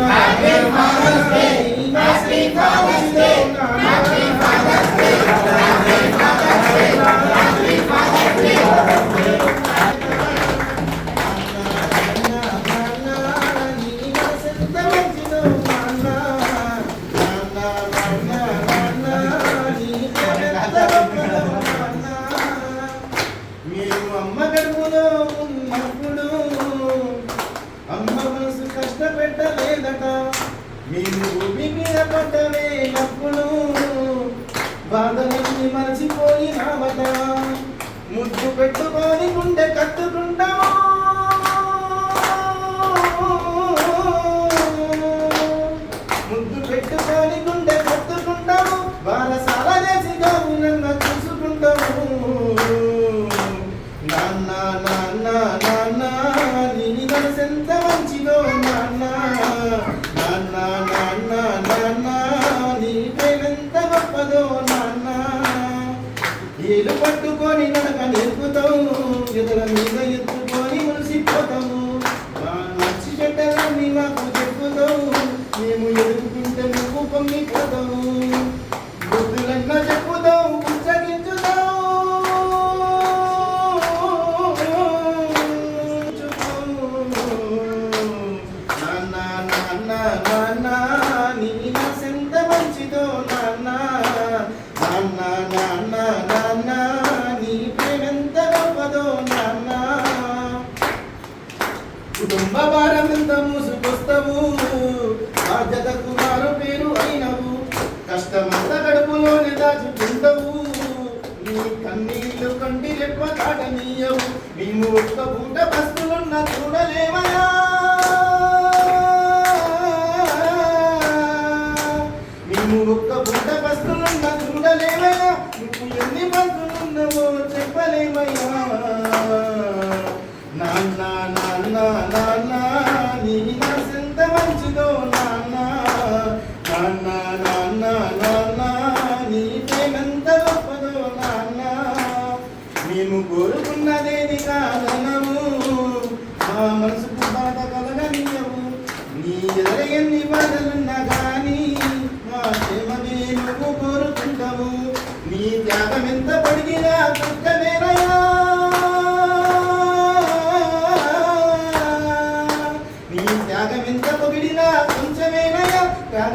Happy Father's Day. Happy Father's Day. Happy Father's Day. Happy Father's Day. Happy Father's Day. మీరు అమ్మ గడుపులో ఉన్నప్పుడు అమ్మ మనసు కష్టపెట్టలేదట. మీరు భూమి మీద పడ్డలేనప్పుడు బాధలన్నీ మరచిపోయినావట. ముద్దు పెట్టుకొని గుండె కట్టుకుంటాము. ముద్దు పెట్టుకొని గుండె కట్టుకుంటాము. బాలసాల చేసి గౌరవంగా చూసుకుంటాము. నాన్న నాన్న నాన్న నీ మనసెంత మంచిదో నాన్న. నాన్న నాన్న నాన్న నీ ప్రేమెంత గొప్పదో నాన్న. ఏలు పట్టుకొని నడక నేర్పుతావు. ఎదుల మీద ఎత్తుకొని మురిసిపోతాము. మా మంచి చెడ్డలన్నీ మాకు చెప్పుతావు. మేము ఎదుగుతుంటే నువ్వు పొంగిపోతావు. బుద్ధులన్నా చెప్పుతావు, పుస్తకించుతావు. నాన్న నాన్న నాన్న నీ మనసెంత మంచిదో నాన్న. నాన్న నాన్న నాన్న నీ ప్రేమెంత గొప్పదో నాన్న. కుటుంబ భారమెంత మూసుకొస్తావు. బాధ్యతకు మారు పేరు అయినవు. కష్టమంత గడుపులోనే దాచుకుంటావు. నీ కన్నీళ్ళు కంటి రెప్ప దాటనీయవు. మేము ఒక్క పూట బస్తులున్న చూడలేమయా. మేము ఒక్క పూట బస్తులున్న చూడలేమయా. నువ్వు ఎన్ని బస్తులున్నావో చెప్పలేమయ్యా. నాన్న నాన్న నాన్న నీ మనసెంత మంచిదో నాన్న. నాన్న నాన్న నాన్న నీ ప్రేమెంత గొప్పదో నాన్న. మేము కోరుకున్నదేది కాదనము. మా మనసుకు బాధ కలగనీయవు. నీ ఎదుర ఎన్ని బాధలున్నా కానీ మా క్షేమమే నువ్వు కోరుకుంటావు. నీ త్యాగం ఎంత పడిగినా దుఃఖమేనయా. నీ త్యాగం ఎంత పొగిడినా కొంచెమేనయా. త్యాగ